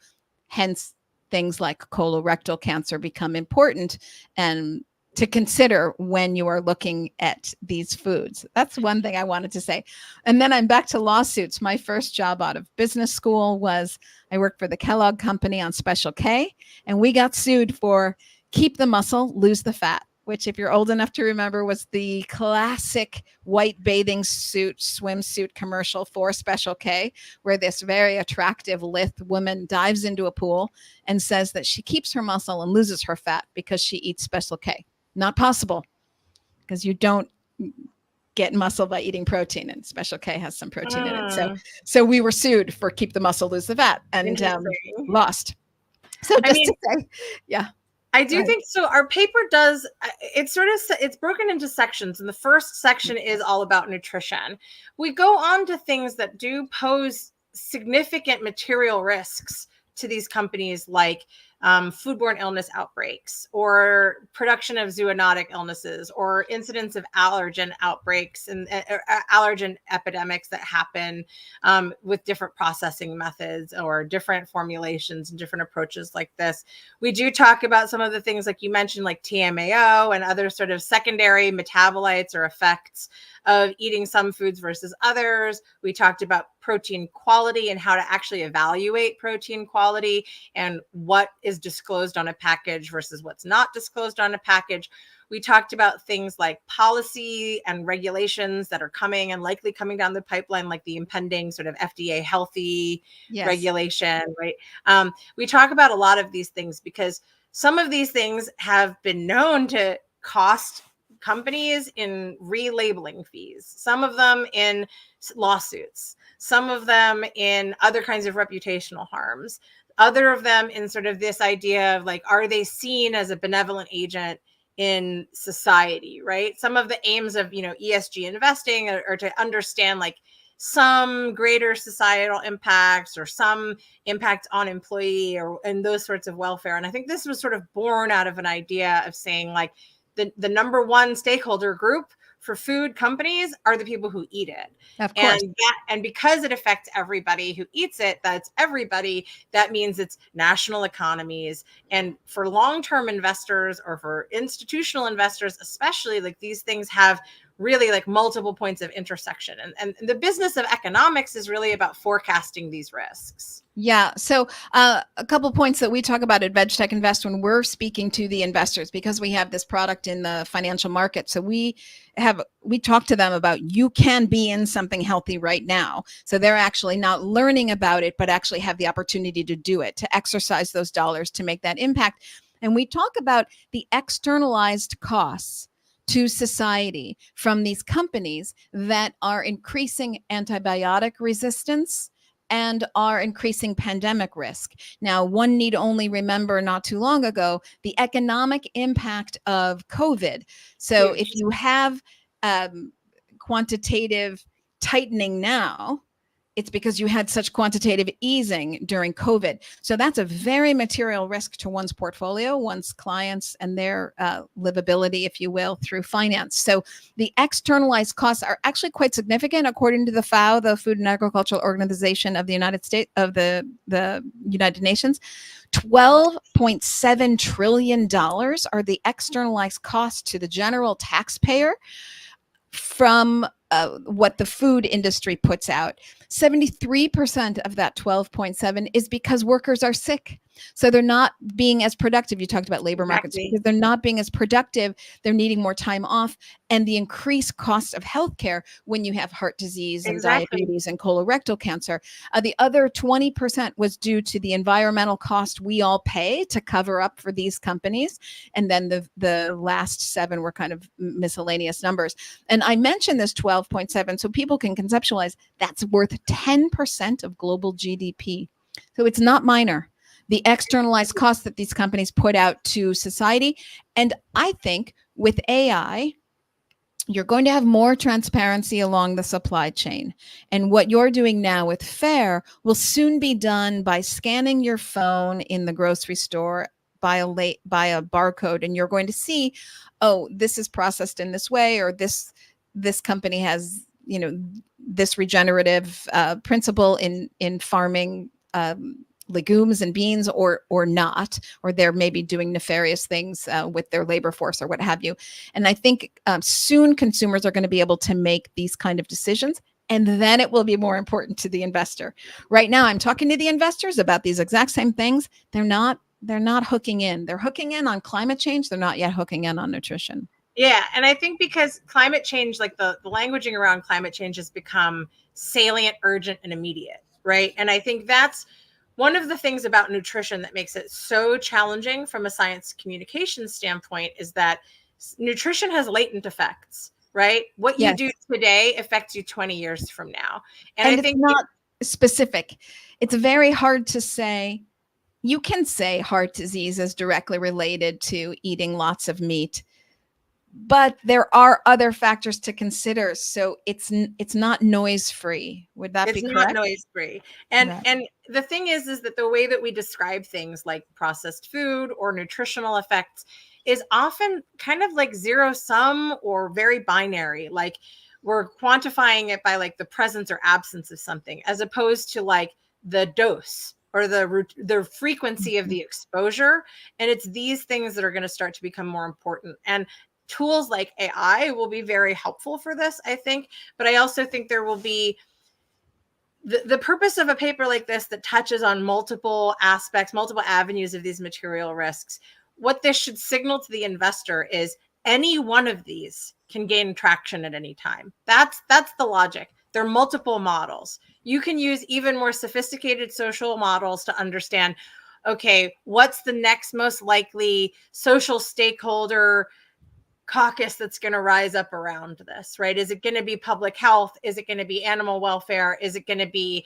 Hence, things like colorectal cancer become important and to consider when you are looking at these foods. That's one thing I wanted to say. And then I'm back to lawsuits. My first job out of business school was I worked for the Kellogg Company on Special K, and we got sued for keep the muscle, lose the fat, which if you're old enough to remember was the classic white bathing suit, swimsuit commercial for Special K, where this very attractive lithe woman dives into a pool and says that she keeps her muscle and loses her fat because she eats Special K. Not possible, because you don't get muscle by eating protein, and Special K has some protein in it. So we were sued for keep the muscle, lose the fat, and lost. So just to say, yeah. I do think so. Our paper does, it's broken into sections. And the first section is all about nutrition. We go on to things that do pose significant material risks to these companies, like foodborne illness outbreaks, or production of zoonotic illnesses, or incidents of allergen outbreaks and allergen epidemics that happen with different processing methods or different formulations and different approaches like this. We do talk about some of the things like you mentioned, like TMAO and other sort of secondary metabolites or effects of eating some foods versus others. We talked about protein quality and how to actually evaluate protein quality and what is disclosed on a package versus what's not disclosed on a package. We talked about things like policy and regulations that are coming and likely coming down the pipeline, like the impending sort of FDA healthy regulation, right? We talk about a lot of these things because some of these things have been known to cost companies in relabeling fees, some of them in lawsuits, some of them in other kinds of reputational harms, other of them in sort of this idea of like, are they seen as a benevolent agent in society, right? Some of the aims of, ESG investing are to understand like some greater societal impacts or some impact on employee and those sorts of welfare. And I think this was sort of born out of an idea of saying like, the number one stakeholder group for food companies are the people who eat it. Of course. And because it affects everybody who eats it, that's everybody. That means it's national economies. And for long-term investors or for institutional investors, especially, like these things have really like multiple points of intersection. And the business of economics is really about forecasting these risks. Yeah. So a couple points that we talk about at VegTech Invest when we're speaking to the investors, because we have this product in the financial market. So we talk to them about you can be in something healthy right now. So they're actually not learning about it, but actually have the opportunity to do it, to exercise those dollars to make that impact. And we talk about the externalized costs to society from these companies that are increasing antibiotic resistance and are increasing pandemic risk. Now, one need only remember not too long ago, the economic impact of COVID. So if you have quantitative tightening now, it's because you had such quantitative easing during COVID. So that's a very material risk to one's portfolio, one's clients, and their livability, if you will, through finance. So the externalized costs are actually quite significant, according to the FAO, the Food and Agricultural Organization of the United States, of the United Nations. $12.7 trillion are the externalized costs to the general taxpayer from what the food industry puts out. 73% of that 12.7 is because workers are sick. So they're not being as productive. You talked about labor markets. Because they're not being as productive. They're needing more time off. And the increased cost of healthcare when you have heart disease and diabetes and colorectal cancer. The other 20% was due to the environmental cost we all pay to cover up for these companies. And then the last 7 were kind of miscellaneous numbers. And I mentioned this 12.7 so people can conceptualize that's worth 10% of global GDP. So it's not minor, the externalized costs that these companies put out to society. And I think with AI, you're going to have more transparency along the supply chain. And what you're doing now with FAIRR will soon be done by scanning your phone in the grocery store by a barcode, and you're going to see, oh, this is processed in this way, or this company has, this regenerative principle in farming legumes and beans, or not, or they're maybe doing nefarious things with their labor force or what have you. And I think soon consumers are going to be able to make these kind of decisions, and then it will be more important to the investor. Right now, I'm talking to the investors about these exact same things. They're not hooking in. They're hooking in on climate change. They're not yet hooking in on nutrition. Yeah. And I think because climate change, like the languaging around climate change has become salient, urgent, and immediate, right? And I think that's one of the things about nutrition that makes it so challenging from a science communication standpoint, is that nutrition has latent effects, right? What you do today affects you 20 years from now. And I think it's not specific. It's very hard to say. You can say heart disease is directly related to eating lots of meat, but there are other factors to consider. So it's not noise free. Would that be correct? It's not noise free. And the thing is that the way that we describe things like processed food or nutritional effects is often kind of like zero sum or very binary. Like we're quantifying it by like the presence or absence of something, as opposed to like the dose or the frequency of the exposure. And it's these things that are going to start to become more important. And tools like AI will be very helpful for this, I think. But I also think there will be the purpose of a paper like this that touches on multiple aspects, multiple avenues of these material risks. What this should signal to the investor is any one of these can gain traction at any time. That's the logic. There are multiple models. You can use even more sophisticated social models to understand, okay, what's the next most likely social stakeholder caucus that's going to rise up around this, right? Is it going to be public health? Is it going to be animal welfare? Is it going to be,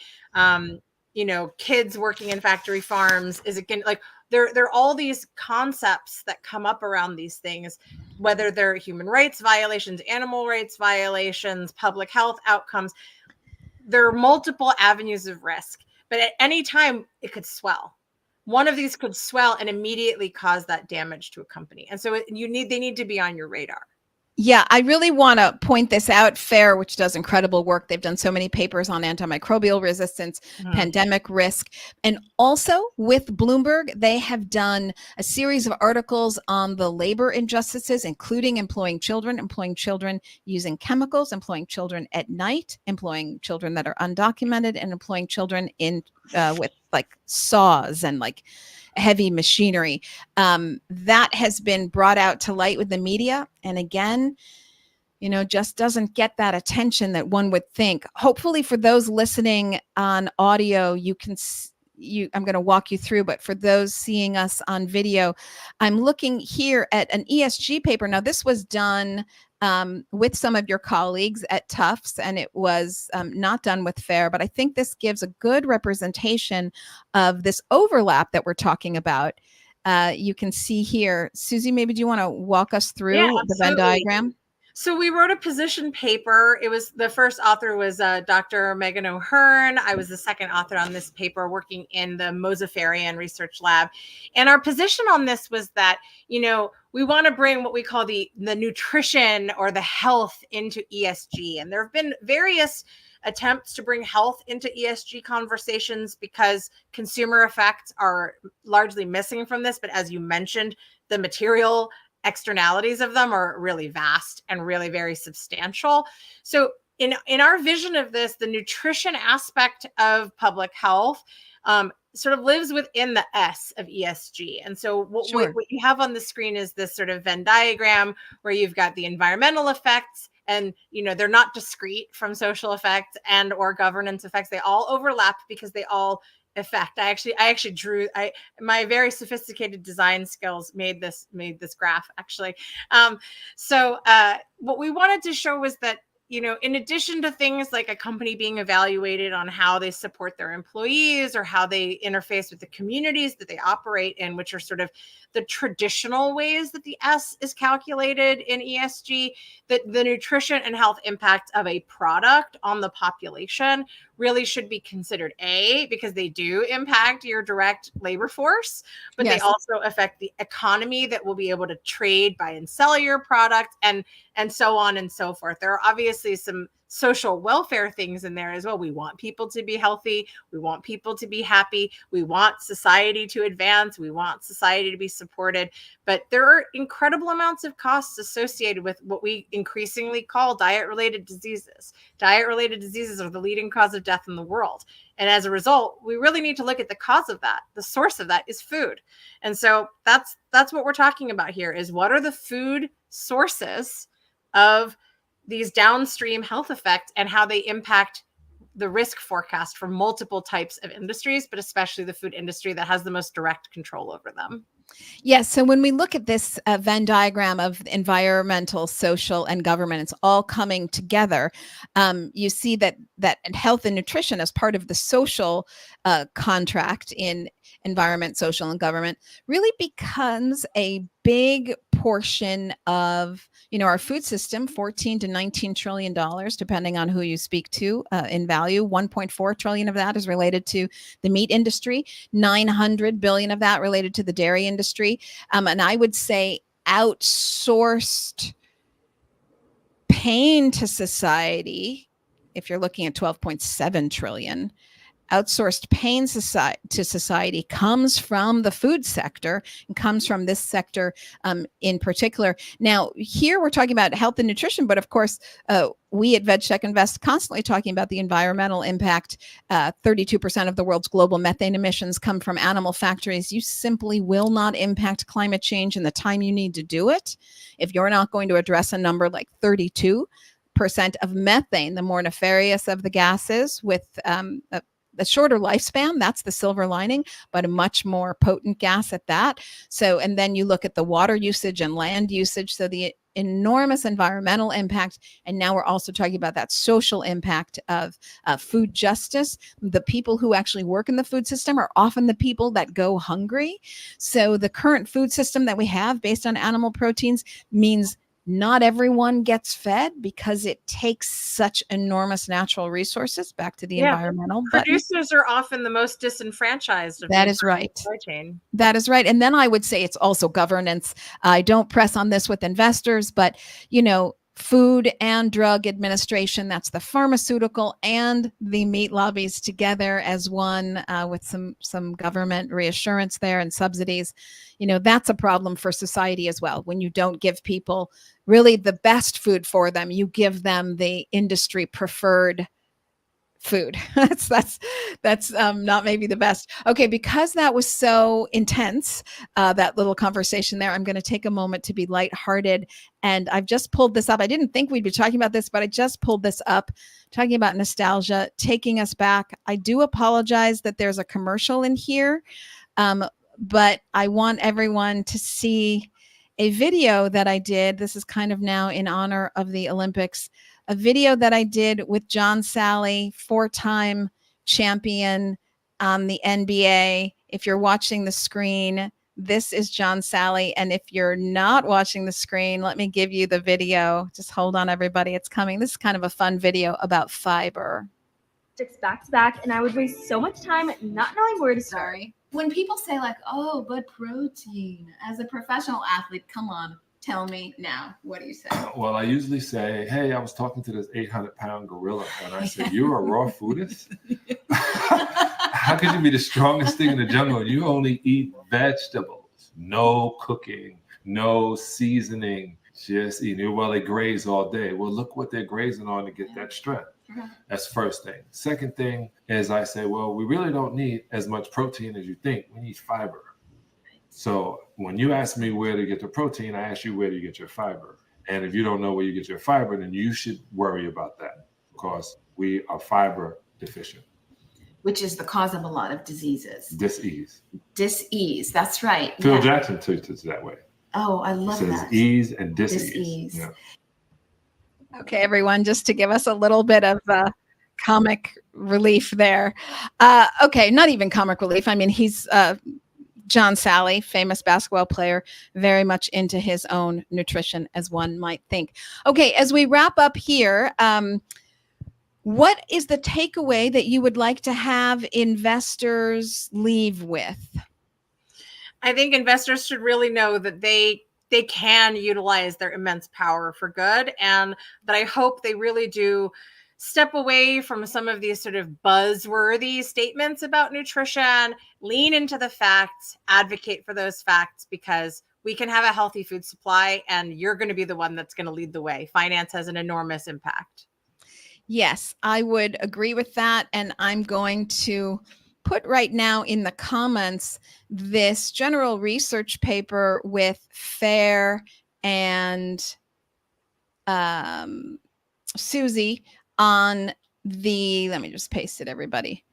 kids working in factory farms? Is it going to, like, there are all these concepts that come up around these things, whether they're human rights violations, animal rights violations, public health outcomes. There are multiple avenues of risk, but at any time it could swell. One of these could swell and immediately cause that damage to a company. And so they need to be on your radar. Yeah, I really want to point this out. FAIRR, which does incredible work. They've done so many papers on antimicrobial resistance, pandemic risk. And also with Bloomberg, they have done a series of articles on the labor injustices, including employing children using chemicals, employing children at night, employing children that are undocumented, and employing children in with like saws and like heavy machinery. That has been brought out to light with the media. And again, just doesn't get that attention that one would think. Hopefully for those listening on audio, I'm going to walk you through, but for those seeing us on video, I'm looking here at an ESG paper. Now, this was done with some of your colleagues at Tufts, and it was not done with FAIRR, but I think this gives a good representation of this overlap that we're talking about. You can see here, Suzi, maybe do you want to walk us through the Venn diagram? So we wrote a position paper. It was the first author was Dr. Megan O'Hearn. I was the second author on this paper working in the Mosafarian Research Lab. And our position on this was that, we want to bring what we call the nutrition or the health into ESG. And there have been various attempts to bring health into ESG conversations because consumer effects are largely missing from this. But as you mentioned, the material externalities of them are really vast and really very substantial. So in our vision of this, the nutrition aspect of public health sort of lives within the S of ESG. And so what you have on the screen is this sort of Venn diagram where you've got the environmental effects, and they're not discrete from social effects and or governance effects. They all overlap because they all effect. I actually drew my very sophisticated design skills made this graph actually. So what we wanted to show was that in addition to things like a company being evaluated on how they support their employees or how they interface with the communities that they operate in, which are sort of the traditional ways that the S is calculated in ESG, that the nutrition and health impact of a product on the population really should be considered, because they do impact your direct labor force, but they also affect the economy that will be able to trade, buy and sell your product, and so on and so forth. There are obviously some social welfare things in there as well. We want people to be healthy. We want people to be happy. We want society to advance. We want society to be supported. But there are incredible amounts of costs associated with what we increasingly call diet-related diseases. Diet-related diseases are the leading cause of death in the world. And as a result, we really need to look at the cause of that. The source of that is food. And so that's what we're talking about here, is what are the food sources of these downstream health effects and how they impact the risk forecast for multiple types of industries, but especially the food industry that has the most direct control over them. Yes. So when we look at this Venn diagram of environmental, social, and government, it's all coming together. You see that health and nutrition as part of the social contract in environment, social, and government really becomes a big portion of our food system. $14 to $19 trillion, depending on who you speak to, in value. 1.4 trillion of that is related to the meat industry. 900 billion of that related to the dairy industry. And I would say outsourced pain to society, if you're looking at 12.7 trillion, outsourced pain to society comes from the food sector and comes from this sector in particular. Now, here we're talking about health and nutrition, but of course, we at VegTech Invest constantly talking about the environmental impact. 32% of the world's global methane emissions come from animal factories. You simply will not impact climate change in the time you need to do it if you're not going to address a number like 32% of methane, the more nefarious of the gases, with a shorter lifespan. That's the silver lining, but a much more potent gas at that. So, and then you look at the water usage and land usage. So the enormous environmental impact. And now we're also talking about that social impact of food justice. The people who actually work in the food system are often the people that go hungry. So the current food system that we have based on animal proteins means not everyone gets fed because it takes such enormous natural resources. Back to the environmental. Producers are often the most disenfranchised of that is right. Supply chain. That is right. And then I would say it's also governance. I don't press on this with investors, but Food and Drug Administration, that's the pharmaceutical and the meat lobbies together as one, with some government reassurance there and subsidies. That's a problem for society as well. When you don't give people really the best food for them, you give them the industry preferred food. that's not maybe the best. Okay, because that was so intense, that little conversation there, I'm going to take a moment to be lighthearted. And I've just pulled this up. I didn't think we'd be talking about this, but I just pulled this up, talking about nostalgia, taking us back. I do apologize that there's a commercial in here, but I want everyone to see a video that I did. This is kind of now in honor of the Olympics. A video that I did with John Sally, 4-time champion on the NBA. If you're watching the screen, this is John Sally. And if you're not watching the screen, let me give you the video. Just hold on, everybody. It's coming. This is kind of a fun video about fiber. Back to back, and I would waste so much time not knowing where to start. Sorry. When people say like, oh, but protein, as a professional athlete, come on. Tell me now, what do you say? Well, I usually say, hey, I was talking to this 800-pound gorilla, and I said, you're a raw foodist? How could you be the strongest thing in the jungle? You only eat vegetables, no cooking, no seasoning, just eating. Well, they graze all day. Well, look what they're grazing on to get that strength. That's first thing. Second thing is I say, well, we really don't need as much protein as you think. We need fiber. So when you ask me where to get the protein, I ask you where do you get your fiber. And if you don't know where you get your fiber, then you should worry about that because we are fiber deficient. Which is the cause of a lot of diseases. Dis-ease. Dis-ease, that's right. Phil Jackson took it that way. Oh, I love that. It says ease and dis-ease. Dis-ease. Yeah. Okay, everyone, just to give us a little bit of comic relief there. Okay, not even comic relief. I mean, he's John Sally, famous basketball player, very much into his own nutrition, as one might think. Okay, as we wrap up here, what is the takeaway that you would like to have investors leave with? I think investors should really know that they can utilize their immense power for good, and that I hope they really do step away from some of these sort of buzzworthy statements about nutrition, lean into the facts, advocate for those facts, because we can have a healthy food supply and you're going to be the one that's going to lead the way. Finance has an enormous impact. Yes, I would agree with that. And I'm going to put right now in the comments this general research paper with FAIRR and Suzi on the, let me just paste it, everybody.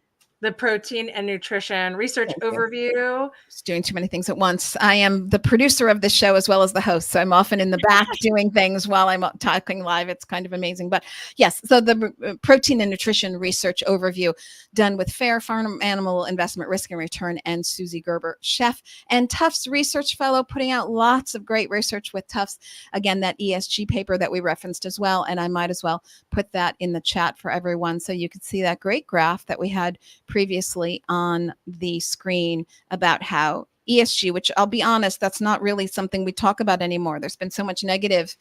The protein and nutrition research Thank you. overview. Just doing too many things at once. I am the producer of the show as well as the host, so I'm often in the back doing things while I'm talking live. It's kind of amazing. But yes, so the protein and nutrition research overview done with FAIRR, Farm Animal Investment Risk and Return, and Suzi Gerber, chef and Tufts research fellow, putting out lots of great research with Tufts. Again, that ESG paper that we referenced as well, and I might as well put that in the chat for everyone so you could see that great graph that we had previously on the screen about how ESG, which I'll be honest, that's not really something we talk about anymore. There's been so much negative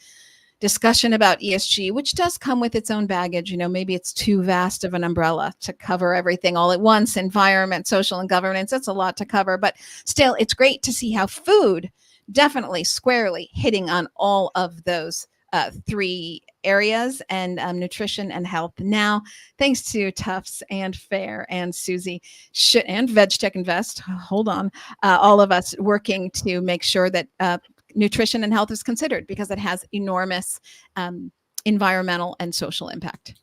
discussion about ESG, which does come with its own baggage. You know, maybe it's too vast of an umbrella to cover everything all at once. Environment, social, and governance, that's a lot to cover. But still, it's great to see how food definitely squarely hitting on all of those three areas, and nutrition and health. Now, thanks to Tufts and FAIRR and Suzi and VegTech Invest, hold on, all of us working to make sure that nutrition and health is considered, because it has enormous environmental and social impact.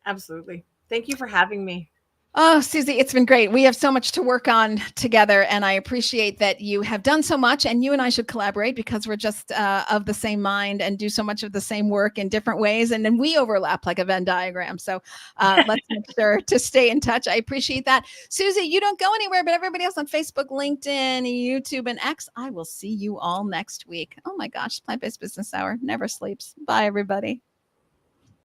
Absolutely. Thank you for having me. Oh, Suzi, it's been great. We have so much to work on together, and I appreciate that you have done so much, and you and I should collaborate because we're just of the same mind and do so much of the same work in different ways, and then we overlap like a Venn diagram. So let's make sure to stay in touch. I appreciate that. Suzi, you don't go anywhere, but everybody else on Facebook, LinkedIn, YouTube, and X, I will see you all next week. Oh my gosh, Plant-Based Business Hour never sleeps. Bye, everybody.